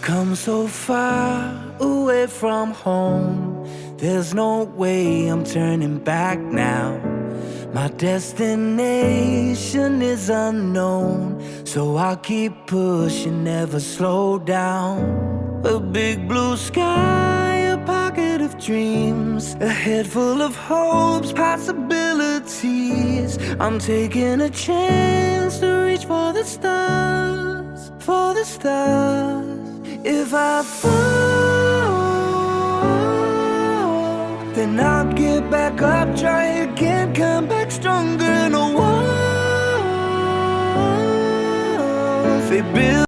I've come so far away from home. There's no way I'm turning back now. My destination is unknown, so I'll keep pushing, never slow down. A big blue sky, a pocket of dreams, a head full of hopes, possibilities. I'm taking a chance to reach for the stars, for the stars. If I fall, then I'll get back up, try again, come back stronger. No walls they build